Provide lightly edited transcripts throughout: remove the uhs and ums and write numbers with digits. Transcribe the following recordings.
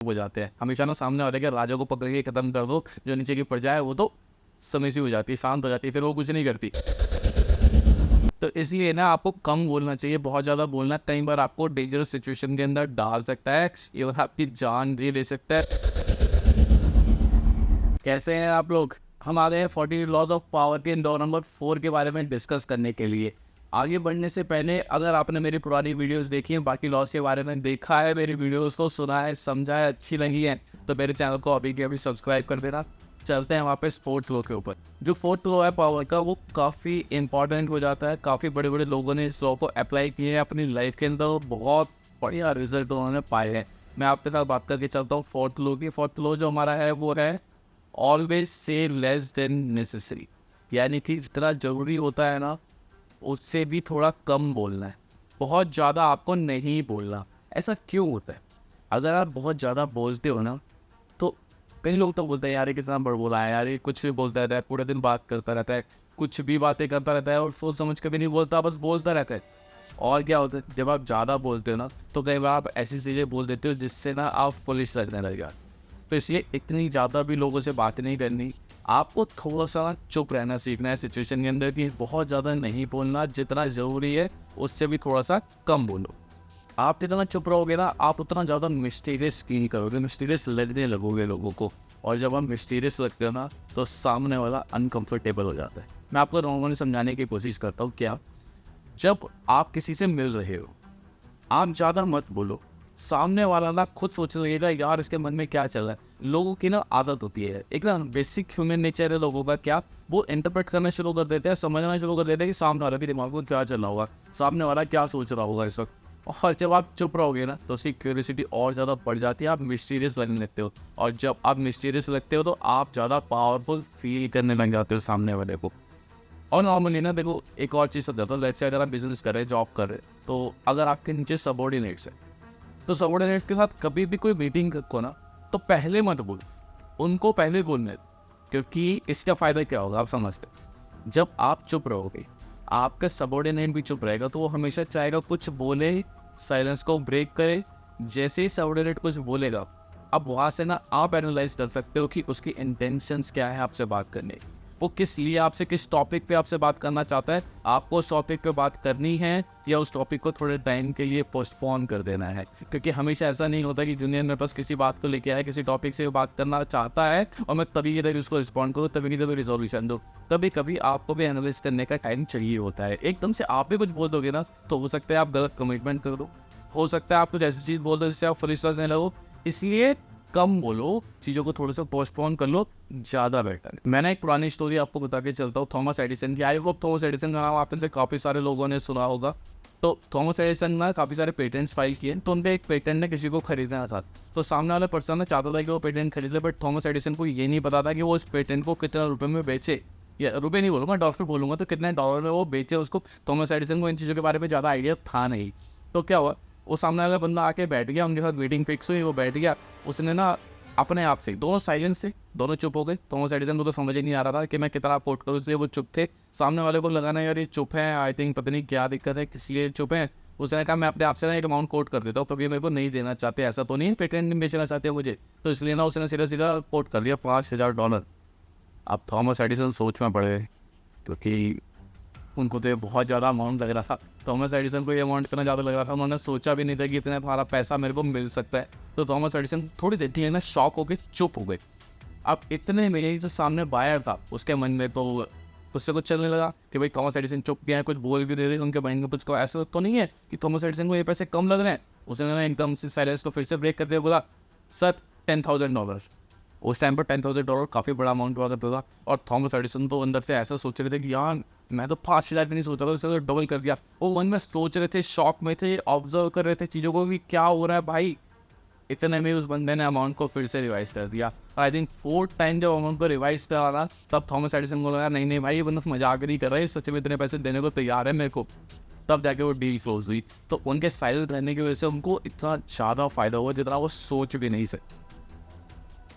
हो जाते हैं। हमेशा ना सामने वाले के राजा को पकड़ के खत्म कर दो, जो नीचे की प्रजा है वो तो समय से हो जाती है, शांत हो जाती है, फिर वो कुछ नहीं करती। तो इसलिए ना आपको कम बोलना चाहिए। बहुत ज़्यादा बोलना कई बार आपको डेंजरस सिचुएशन के अंदर डाल सकता है, इवन आपकी जान भी ले सकता है। कैसे हैं आप लोग? हम आ गए हैं 40 लॉज ऑफ पावर के लॉ नंबर 4 के बारे में डिस्कस करने के लिए। आगे बढ़ने से पहले अगर आपने मेरी पुरानी वीडियोस देखी हैं, बाकी लॉस के बारे में देखा है, मेरी वीडियोस को सुना है, समझा है, अच्छी लगी है, तो मेरे चैनल को अभी के अभी सब्सक्राइब कर देना। चलते हैं वहाँ पे फोर्थ लॉ के ऊपर। जो फोर्थ लॉ है पावर का, वो काफ़ी इंपॉर्टेंट हो जाता है। काफ़ी बड़े बड़े लोगों ने इस लॉ को अप्लाई किए हैं अपनी लाइफ के अंदर, बहुत बढ़िया रिजल्ट उन्होंने पाए हैं। मैं आपके साथ बात करके चलता हूँ फोर्थ लॉ की। फोर्थ लॉ जो हमारा है वो है always say less than necessary, यानी कि जितना ज़रूरी होता है ना उससे भी थोड़ा कम बोलना है। बहुत ज़्यादा आपको नहीं बोलना। ऐसा क्यों होता है? अगर आप बहुत ज़्यादा बोलते हो ना, तो कई लोग तो बोलते हैं यार ये कितना बड़बोला है, यार ये कुछ भी बोलता रहता है, पूरे दिन बात करता रहता है, कुछ भी बातें करता रहता है और सोच समझ के भी नहीं बोलता, बस बोलता रहता है। और क्या होता है, जब आप ज़्यादा बोलते हो ना तो कई बार आप ऐसी चीज़ें बोल देते हो जिससे ना आप फुलिश लगने लग जाते। तो इसलिए इतनी ज़्यादा भी लोगों से बात नहीं करनी। आपको थोड़ा सा चुप रहना सीखना है सिचुएशन के अंदर, कि बहुत ज़्यादा नहीं बोलना, जितना ज़रूरी है उससे भी थोड़ा सा कम बोलो। आप जितना चुप रहोगे ना, आप उतना ज़्यादा मिस्टीरियस फील करोगे, मिस्टीरियस लगने लगोगे लोगों को। और जब आप मिस्टीरियस लगते हो ना तो सामने वाला अनकम्फर्टेबल हो जाता है। मैं आपको नॉर्मली समझाने की कोशिश करता हूँ। क्या, जब आप किसी से मिल रहे हो, आप ज़्यादा मत बोलो। सामने वाला ना खुद सोचने लगेगा यार इसके मन में क्या चल रहा है। लोगों की ना आदत होती है, एक ना बेसिक ह्यूमन नेचर है लोगों का, क्या वो इंटरप्रेट करना शुरू कर देते हैं, समझना शुरू कर देते हैं कि सामने वाले के दिमाग में क्या चल रहा होगा, सामने वाला क्या सोच रहा होगा इस वक्त। और जब आप चुप रहोगे ना तो उसकी क्यूरियोसिटी और ज़्यादा बढ़ जाती है, आप मिस्टीरियस लगने लगते हो। और जब आप मिस्टीरियस लगते हो तो आप ज़्यादा पावरफुल फील करने लग जाते हो सामने वाले को। और नॉर्मली ना देखो, एक और चीज़ समझाता हूँ। लेट्स से अगर आप बिजनेस कर रहे हैं, जॉब कर रहे हैं, तो अगर आपके नीचे सबॉर्डिनेट्स है तो सबॉर्डिनेट्स के साथ कभी भी कोई मीटिंग रखो ना तो पहले मत बोलो, उनको पहले बोलने दो। क्योंकि इसका फ़ायदा क्या होगा आप समझते हैं? जब आप चुप रहोगे, आपका सबॉर्डिनेट भी चुप रहेगा, तो वो हमेशा चाहेगा कुछ बोले, साइलेंस को ब्रेक करे। जैसे ही सबॉर्डिनेट कुछ बोलेगा, अब वहाँ से ना आप एनालाइज कर सकते हो कि उसकी इंटेंशंस क्या है आपसे बात करने की। वो किस लिए आपसे, किस टॉपिक पे आपसे बात करना चाहता है। आपको उस टॉपिक पे बात करनी है या उस टॉपिक को थोड़े टाइम के लिए पोस्टपोन कर देना है। क्योंकि हमेशा ऐसा नहीं होता कि जूनियर मेरे पास किसी बात को लेके आए, किसी टॉपिक से बात करना चाहता है और मैं तभी की तभी उसको रिस्पॉन्ड करूँ, तभी की तभी रिजोल्यूशन दूँ। कभी कभी आपको भी एनालिस करने का टाइम चाहिए होता है। एकदम से आप भी कुछ बोल दोगे ना तो हो सकता है आप गलत कमिटमेंट कर दो, हो सकता है आप कुछ ऐसी चीज़ बोल दो जिससे आप फुलिश लगने लगो। इसलिए कम बोलो, चीज़ों को थोड़ा सा पोस्टपोन कर लो, ज़्यादा बेटर है। मैंने एक पुरानी स्टोरी आपको बता के चलता हूँ, थॉमस एडिसन की। आई होप थॉमस एडिसन का नाम आप में से काफ़ी सारे लोगों ने सुना होगा। तो थॉमस एडिसन ने काफ़ी सारे पेटेंट्स फाइल किए, तो उनपे एक पेटेंट ने किसी को खरीदना था। तो सामने वाला पर्सन ने चाहता था कि वो पेटेंट खरीद ले, बट थॉमस एडिसन को ये नहीं पता था कि वो इस पेटेंट को कितने रुपए में बेचे, या रुपये नहीं बोलूँगा, डॉलर बोलूँगा, तो कितने डॉलर में वो बेचे उसको। थॉमस एडिसन को इन चीज़ों के बारे में ज़्यादा आइडिया था नहीं। तो क्या हुआ, वो सामने वाला बंदा आके बैठ गया, उनके साथ मीटिंग फिक्स हुई, वो बैठ गया। उसने ना अपने आप से, दोनों साइलेंस थे, दोनों चुप हो गए। थॉमस एडिसन को तो समझ ही नहीं आ रहा था कि मैं कितना कोट करूँ, इसलिए वो चुप थे। सामने वाले को लगाना यार ये चुप है, आई थिंक पता नहीं क्या दिक्कत है, किस लिए चुप है। उसने कहा मैं अपने आप से ना एक अमाउंट कोट कर देता हूँ, क्योंकि मेरे को नहीं देना चाहते, ऐसा तो नहीं है पेटेंट नहीं बेचना चाहते हो मुझे, तो इसलिए ना उसने सीधा सीधा कोट कर दिया $5000। अब थॉमस एडिसन सोच में पड़े, क्योंकि उनको तो ये बहुत ज़्यादा अमाउंट लग रहा था। थॉमस एडिसन को ये अमाउंट इतना ज़्यादा लग रहा था, उन्होंने सोचा भी नहीं था कि इतना सारा पैसा मेरे को मिल सकता है। तो थॉमस एडिसन थोड़ी देर थी ना शॉक हो गए, चुप हो गए। अब इतने में जो सामने बायर था उसके मन में तो उससे कुछ चलने लगा कि भाई थॉमस एडिसन चुप गया है, कुछ बोल भी दे रहे, उनके माइंड में कुछ को ऐसा तो नहीं है कि थॉमस एडिसन को ये पैसे कम लग रहे हैं। उसने ना एकदम से साइलेंस को फिर से ब्रेक करते हुए बोला, सर $10,000। उस टाइम पर $10,000 काफ़ी बड़ा अमाउंट हुआ करता था। और थॉमस एडिसन तो अंदर से ऐसा सोच रहे थे कि यार मैं तो 5,000 भी नहीं सोचा था, उससे तो डबल कर दिया। वो मन में सोच रहे थे, शॉक में थे, ऑब्जर्व कर रहे थे चीज़ों को कि क्या हो रहा है भाई। इतने में उस बंदे ने अमाउंट को फिर से रिवाइज कर दिया। आई थिंक 4th टाइम जब अमाउंट को रिवाइज करा ना, तब थॉमस एडिसन को लगा नहीं नहीं भाई ये बंदा मजाक नहीं कर रहा है, सच में इतने पैसे देने को तैयार है मेरे को। तब जाके वो डील क्लोज हुई। तो उनके साइलेंट रहने की वजह से उनको इतना ज़्यादा फायदा हुआ जितना वो सोच भी नहीं सकते।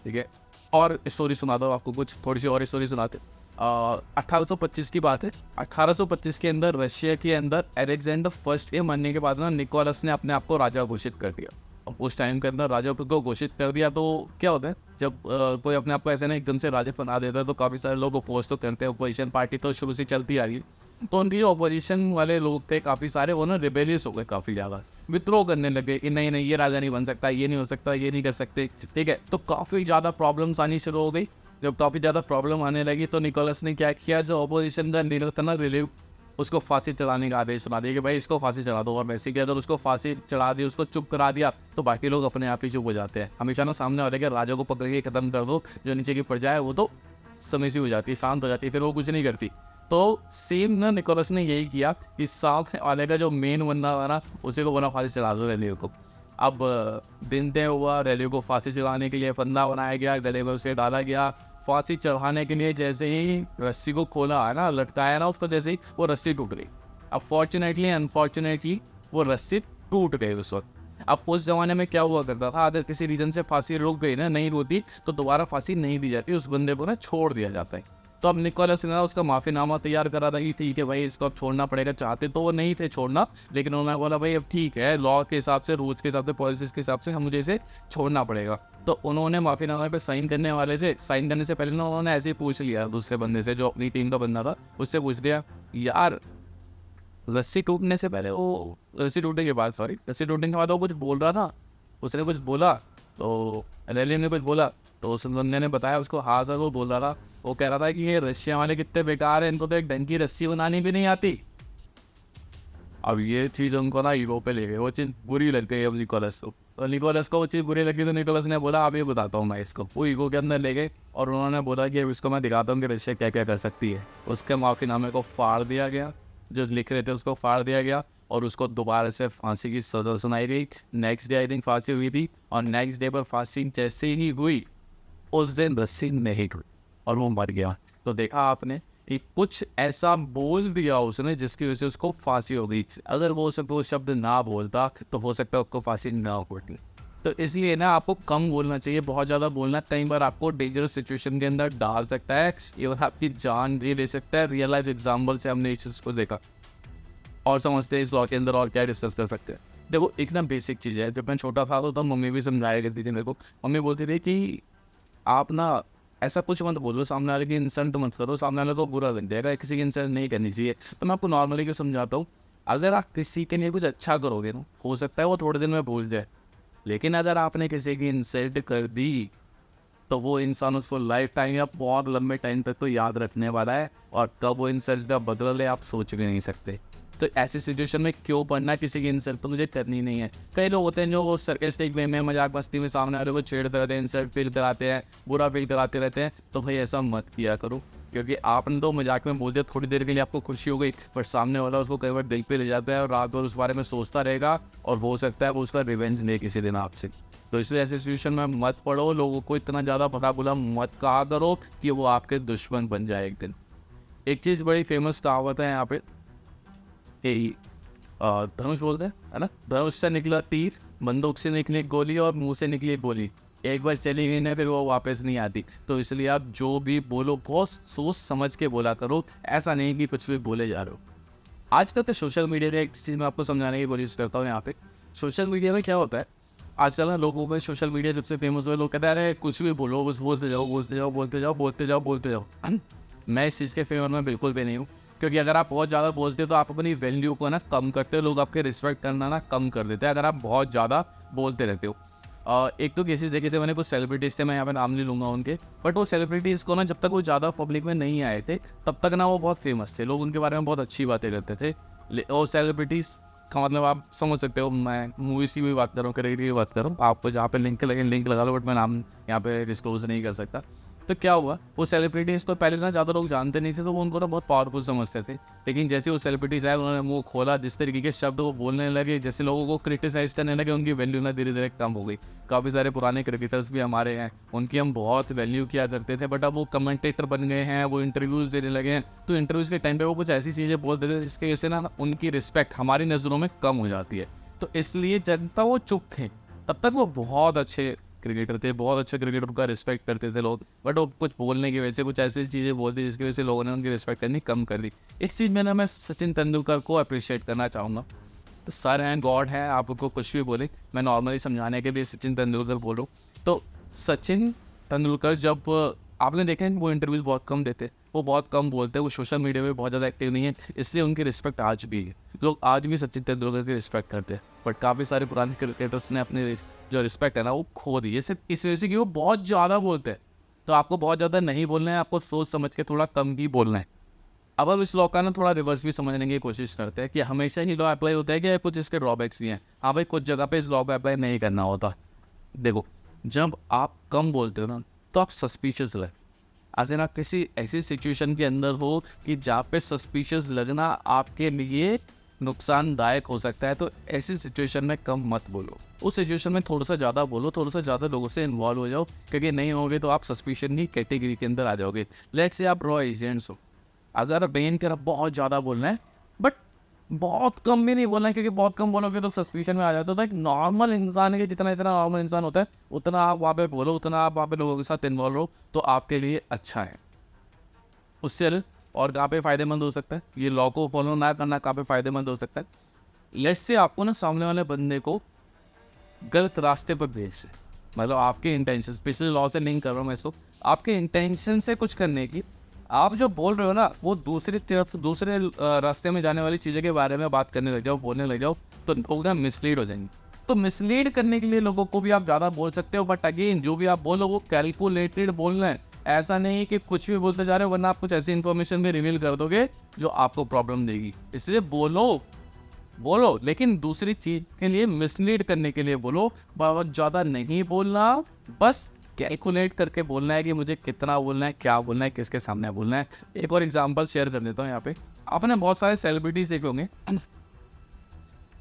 ठीक है, और स्टोरी सुनाता हूँ आपको, कुछ थोड़ी सी और स्टोरी सुनाते। 1825 की बात है। 1825 के अंदर रशिया के अंदर अलेक्जेंडर फर्स्ट के मरने के बाद ना निकोलस ने अपने आप को राजा घोषित कर दिया। अब उस टाइम के अंदर राजा खुद को घोषित कर दिया तो क्या होता है, जब कोई अपने आप को ऐसे ना एकदम से राजा बना देता है तो काफ़ी सारे लोग अपोज तो करते हैं। अपोजिशन पार्टी तो शुरू से चलती आ रही है, तो उनकी जो अपोजिशन वाले लोग थे काफ़ी सारे, वो ना रिबेलियस हो गए, काफ़ी ज़्यादा विद्रोह करने लगे कि नहीं नहीं ये राजा नहीं बन सकता, ये नहीं हो सकता, ये नहीं कर सकते, ठीक है। तो काफ़ी ज़्यादा प्रॉब्लम्स आनी शुरू हो गई। जब काफ़ी ज़्यादा प्रॉब्लम आने लगी तो निकोलस ने क्या किया, जो अपोजिशन का लीडर था ना रिलीव, उसको फांसी चढ़ाने का आदेश सुना दिया कि भाई इसको फांसी चढ़ा दो। और वैसे कि अगर उसको फांसी चढ़ा दी, उसको चुप करा दिया, तो बाकी लोग अपने आप ही चुप हो जाते हैं। हमेशा ना सामने वाले के राजा को पकड़ के खत्म कर दो, जो नीचे की प्रजा है वो तो समय से हो जाती है, शांत हो जाती है, फिर वो कुछ नहीं करती। तो सेम ना निकोलस ने यही किया कि साथ वाले का जो मेन बंदा था ना, उसी को बोला फांसी चढ़ा दो रेलियो को। अब दिन तय हुआ, रेलियो को फांसी चढ़ाने के लिए फंदा बनाया गया, गले में उसे डाला गया। फांसी चढ़ाने के लिए जैसे ही रस्सी को खोला है ना, लटकाया ना उसको, जैसे ही वो रस्सी टूट गई। अब फॉर्चुनेटली अनफॉर्चुनेटली वो रस्सी टूट गई उस वक्त। अब उस जमाने में क्या हुआ करता था, अगर किसी रीजन से फांसी रुक गई ना, नहीं होती, तो दोबारा फांसी नहीं दी जाती, उस बंदे को ना छोड़ दिया जाता है। तो अब निकोलस ने उसका माफ़ीनामा तैयार करा था कि ठीक है भाई इसको अब छोड़ना पड़ेगा। चाहते तो वो नहीं थे छोड़ना, लेकिन उन्होंने बोला भाई अब ठीक है, लॉ के हिसाब से, रूल्स के हिसाब से, पॉलिसीज के हिसाब से हम मुझे इसे छोड़ना पड़ेगा। तो उन्होंने माफ़ीनामे पे साइन करने वाले थे। साइन करने से पहले ना उन्होंने ऐसे ही पूछ लिया दूसरे बंदे से, जो अपनी टीम का बंदा था, उससे पूछ लिया यार रस्सी टूटने से पहले वो, रस्सी टूटने के बाद, सॉरी रस्सी टूटने के बाद वो कुछ बोल रहा था, उसने कुछ बोला, तो रेलियो ने कुछ बोला, तो उस बंदे ने बताया उसको, हाँ सर वो बोल रहा था, वो कह रहा था कि ये रशिया वाले कितने बेकार हैं, इनको तो एक ढंग की रस्सी बनानी भी नहीं आती। अब ये चीज़ उनको ना ईगो पे ले गई, वो चीज़ बुरी लग गई अब निकोलस को। तो निकोलस को वो चीज़ बुरी लगी, तो निकोलस ने बोला अब ये बताता हूँ मैं इसको। वो ईगो के अंदर ले गए और उन्होंने बोला कि अब इसको मैं दिखाता हूँ कि रशिया क्या क्या कर सकती है। उसके माफ़ीनामे को फाड़ दिया गया, जो लिख रहे थे उसको फाड़ दिया गया, और उसको दोबारा से फांसी की सज़ा सुनाई गई। नेक्स्ट डे आई थिंक फांसी हुई थी, और नेक्स्ट डे पर फांसी जैसे ही हुई, उस दिन रस्सी नहीं टूटी और वो मर गया। तो देखा आपने कि कुछ ऐसा बोल दिया उसने जिसकी वजह से उसको फांसी हो गई। अगर वो शब्द ना बोलता तो हो सकता है उसको फांसी ना होती। तो इसलिए ना आपको कम बोलना चाहिए, बहुत ज़्यादा बोलना कई बार आपको डेंजरस सिचुएशन के अंदर डाल सकता है, इवन आपकी जान भी ले सकता है। रियल लाइफ एग्जाम्पल से हमने इस चीज़ को देखा और समझते हैं इस लॉ के अंदर और क्या डिस्कस कर सकते हैं। देखो एक ना बेसिक चीज़ है, जब मैं छोटा था तो तब मम्मी भी समझाया करती थी मेरे को। मम्मी बोलती थी कि आप ना ऐसा कुछ मत बोलो, सामने वाले की इंसल्ट मत करो, सामने वाले को बुरा लग जाएगा, किसी की इंसल्ट नहीं करनी चाहिए। तो मैं आपको नॉर्मली क्यों समझाता हूँ, अगर आप किसी के लिए कुछ अच्छा करोगे ना, हो सकता है वो थोड़े दिन में भूल जाए, लेकिन अगर आपने किसी की इंसल्ट कर दी तो वो इंसान उसको लाइफ टाइम या बहुत लंबे टाइम तक तो याद रखने वाला है, और कब वो इंसल्ट का बदला ले आप सोच भी नहीं सकते। तो ऐसी सिचुएशन में क्यों पढ़ना, किसी की इंसल्ट तो मुझे करनी नहीं है। कई लोग होते हैं जो वो सर्केस्टिक वे में, मजाक मस्ती में सामने वाले को छेड़ते रहते हैं, इंसल्ट फील कराते हैं, बुरा फील कराते रहते हैं। तो भाई ऐसा मत किया करो, क्योंकि आपने तो मजाक में बोल दिया, थोड़ी देर के लिए आपको खुशी हो गई, पर सामने वाला उसको कई बार दिल पे ले जाता है और रात भर उस बारे में सोचता रहेगा, और हो सकता है वो उसका रिवेंज ले किसी दिन आपसे। तो इसलिए ऐसी सिचुएशन में मत पढ़ो, लोगों को इतना ज़्यादा भला बुला मत कहा करो कि वो आपके दुश्मन बन जाए एक दिन। एक चीज़ बड़ी फेमस कहावत है यहाँ पे, धनुष बोलते हैं है ना, धनुष से निकला तीर, बंदूक से निकली गोली, और मुंह से निकली बोली, एक बार चली गई ना फिर वो वापस नहीं आती। तो इसलिए आप जो भी बोलो बहुत सोच समझ के बोला करो, ऐसा नहीं कि कुछ भी बोले जा रहे हो। आजकल तो सोशल मीडिया में एक चीज़ मैं आपको समझाने की कोशिश करता हूँ यहाँ पे। सोशल मीडिया में क्या होता है, आजकल ना लोगों में सोशल मीडिया जब से फेमस हुए, लोग कहते हैं अरे कुछ भी बोलो, बस बोलते जाओ बोलते जाओ बोलते जाओ बोलते जाओ बोलते जाओ। मैं इस चीज़ के फेवर में बिल्कुल भी नहीं हूँ, क्योंकि अगर आप बहुत ज़्यादा बोलते हो तो आप अपनी वैल्यू को ना कम करते हो, लोग आपके रिस्पेक्ट करना ना कम कर देते हैं अगर आप बहुत ज़्यादा बोलते रहते हो। एक तो केसेस देखे थे मैंने, कुछ सेलिब्रिटीज़ थे, मैं यहाँ पे नाम नहीं लूँगा उनके, बट वो सेलिब्रिटीज़ को ना जब तक वो ज़्यादा पब्लिक में नहीं आए थे तब तक ना वो बहुत फेमस थे, लोग उनके बारे में बहुत अच्छी बातें करते थे। और सेलिब्रिटीज़ का मतलब आप समझ सकते हो, मैं मूवीज़ की भी बात कर रहा हूँ, करियर की भी बात कर रहा हूँ, आपको जहाँ पे लिंक लगे लिंक लगा लो, बट मैं नाम यहाँ पे डिस्क्लोज नहीं कर सकता। तो क्या हुआ, वो सेलिब्रिटीज़ को पहले ना ज़्यादा लोग जानते नहीं थे, तो वो उनको ना बहुत पावरफुल समझते थे। लेकिन जैसे वो सेलिब्रिटीज़ आए, उन्होंने मुंह खोला, जिस तरीके के शब्द वो बोलने लगे, जैसे लोगों को क्रिटिसाइज़ करने लगे, उनकी वैल्यू ना धीरे धीरे कम हो गई। काफ़ी सारे पुराने क्रिकेटर्स भी हमारे हैं, उनकी हम बहुत वैल्यू किया करते थे, बट अब वो कमेंटेटर बन गए हैं, वो इंटरव्यूज़ देने लगे हैं। तो इंटरव्यूज़ के टाइम पर वो कुछ ऐसी चीज़ें बोल देते थे जिसकी वजह से ना उनकी रिस्पेक्ट हमारी नज़रों में कम हो जाती है। तो इसलिए जब तक वो चुप थे तब तक वो बहुत अच्छे क्रिकेटर थे, बहुत अच्छे क्रिकेटर का रिस्पेक्ट करते थे लोग, बट वो कुछ बोलने की वजह से कुछ ऐसी चीज़ें बोलती जिसकी वजह से लोगों ने उनकी रिस्पेक्ट करनी कम कर दी। इस चीज़ में ना मैं सचिन तेंदुलकर को अप्रिशिएट करना चाहूँगा। सर हैं, गॉड है, आप उनको कुछ भी बोले, मैं नॉर्मली समझाने के लिए सचिन तेंदुलकर बोल रहा हूँ। तो सचिन तेंदुलकर जब आपने देखा है वो इंटरव्यूज़ बहुत कम देते, वो बहुत कम बोलते हैं, वो सोशल मीडिया में बहुत ज़्यादा एक्टिव नहीं है, इसलिए उनकी रिस्पेक्ट आज भी है। लोग आज भी सचिन तेंदुलकर की रिस्पेक्ट करते हैं, बट काफ़ी सारे पुराने क्रिकेटर्स ने अपनी जो रिस्पेक्ट है ना वो खो दी है, सिर्फ इस वजह से कि वो बहुत ज़्यादा बोलते हैं। तो आपको बहुत ज़्यादा नहीं बोलना है, आपको सोच समझ के थोड़ा कम ही बोलना है। अब हम इस लॉ का ना थोड़ा रिवर्स भी समझने की कोशिश करते हैं कि हमेशा ही लॉ अप्लाई होता है कि कुछ इसके ड्रॉबैक्स भी हैं। हाँ भाई, कुछ जगह पे इस लॉ को अप्लाई नहीं करना होता। देखो, जब आप कम बोलते हो ना तो आप सस्पिशियस लगे। अगर आप किसी ऐसी सिचुएशन के अंदर हो कि जहाँ पे सस्पिशियस लगना आपके लिए नुकसानदायक हो सकता है, तो ऐसी सिचुएशन में कम मत बोलो। उस सिचुएशन में थोड़ा सा ज़्यादा बोलो, थोड़ा सा ज़्यादा लोगों से इन्वॉल्व हो जाओ, क्योंकि नहीं होगे तो आप सस्पिशन की कैटेगरी के अंदर आ जाओगे। लेट्स से आप रॉ एजेंट्स हो, अगर बेन कर बहुत ज़्यादा बोलना है बट बहुत कम भी नहीं बोलना है, क्योंकि बहुत कम बोलोगे तो सस्पिशन में आ जाता है। तो एक नॉर्मल इंसान के जितना नॉर्मल इंसान होता है उतना आप वहाँ पे बोलो, उतना आप वहाँ पे लोगों के साथ इन्वॉल्व हो, तो आपके लिए अच्छा है। उससे और कहाँ पे फ़ायदेमंद हो सकता है, ये लॉ को फॉलो ना करना कहाँ पे फ़ायदेमंद हो सकता है। लेट्स से आपको ना सामने वाले बंदे को गलत रास्ते पर भेज से, मतलब आपके इंटेंशन, पिछले लॉ से लिंक कर रहा हूँ मैं इसको, आपके इंटेंशन से कुछ करने की, आप जो बोल रहे हो ना वो दूसरी तरफ दूसरे रास्ते में जाने वाली चीज़ों के बारे में बात करने लग जाओ, बोलने लग जाओ, तो लोग ना मिसलीड हो जाएंगे। तो मिसलीड करने के लिए लोगों को भी आप ज़्यादा बोल सकते हो, बट अगेन जो भी आप बोलो वो कैलकुलेटेड बोलना है। ऐसा नहीं कि कुछ भी बोलते जा रहे हो, वरना आप कुछ ऐसी इन्फॉर्मेशन भी रिवील कर दोगे जो आपको प्रॉब्लम देगी। इसलिए बोलो लेकिन दूसरी चीज के लिए, मिसलीड करने के लिए बोलो। बहुत ज़्यादा नहीं बोलना, बस कैलकुलेट करके बोलना है कि मुझे कितना बोलना है, क्या बोलना है, किसके सामने बोलना है। एक और एग्जांपल शेयर कर देता हूँ यहाँ पे। आपने बहुत सारे सेलिब्रिटीज देखे होंगे,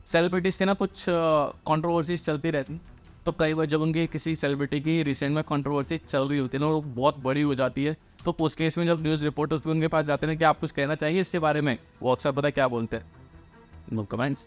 सेलिब्रिटीज से ना कुछ कंट्रोवर्सीज चलती रहती, तो कई बार जब उनकी किसी सेलिब्रिटी की रिसेंट में कंट्रोवर्सी चल रही होती है ना, वो बहुत बड़ी हो जाती है, तो उस केस में जब न्यूज़ रिपोर्टर्स भी उनके पास जाते हैं कि आप कुछ कहना चाहिए इसके बारे में, वो अक्सर पता है क्या बोलते हैं, नो कमेंट्स।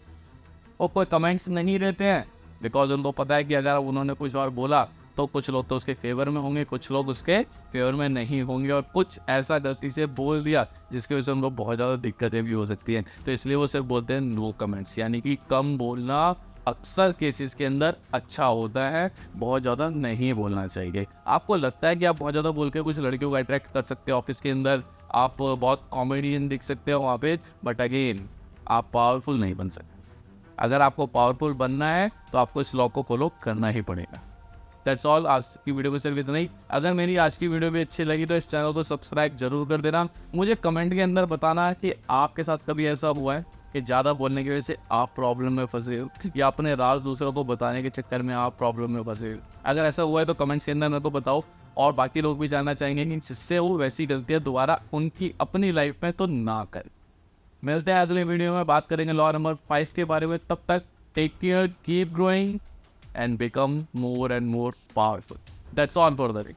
और कोई कमेंट्स नहीं देते हैं, बिकॉज उनको पता है कि अगर उन्होंने कुछ और बोला तो कुछ लोग तो उसके फेवर में होंगे, कुछ लोग उसके फेवर में नहीं होंगे, और कुछ ऐसा गलती से बोल दिया जिसकी वजह से उनको बहुत ज़्यादा दिक्कतें भी हो सकती हैं। तो इसलिए वो सिर्फ बोलते हैं नो कमेंट्स, यानी कि कम बोलना अक्सर केसेस के अंदर अच्छा होता है, बहुत ज़्यादा नहीं बोलना चाहिए। आपको लगता है कि आप बहुत ज़्यादा बोल के कुछ लड़कियों को अट्रैक्ट कर सकते हो ऑफिस के अंदर, आप बहुत कॉमेडियन दिख सकते हो वहाँ पे, बट अगेन आप पावरफुल नहीं बन सकते। अगर आपको पावरफुल बनना है तो आपको इस लॉ को फॉलो करना ही पड़ेगा। दैट्स ऑल, आज की वीडियो में सिर्फ इतना ही। अगर मेरी आज की वीडियो भी अच्छी लगी तो इस चैनल को सब्सक्राइब जरूर कर देना। मुझे कमेंट के अंदर बताना है कि आपके साथ कभी ऐसा हुआ है कि ज़्यादा बोलने की वजह से आप प्रॉब्लम में फंसे हो, या अपने राज दूसरों को बताने के चक्कर में आप प्रॉब्लम में फंसे हो। अगर ऐसा हुआ है तो कमेंट्स के अंदर मेरे को बताओ, और बाकी लोग भी जानना चाहेंगे कि जिससे वो वैसी गलतियाँ दोबारा उनकी अपनी लाइफ में तो ना करें। मिलते हैं अगले वीडियो में, बात करेंगे लॉ नंबर 5 के बारे में। तब तक take care, keep growing and become more and more powerful. That's all for the day.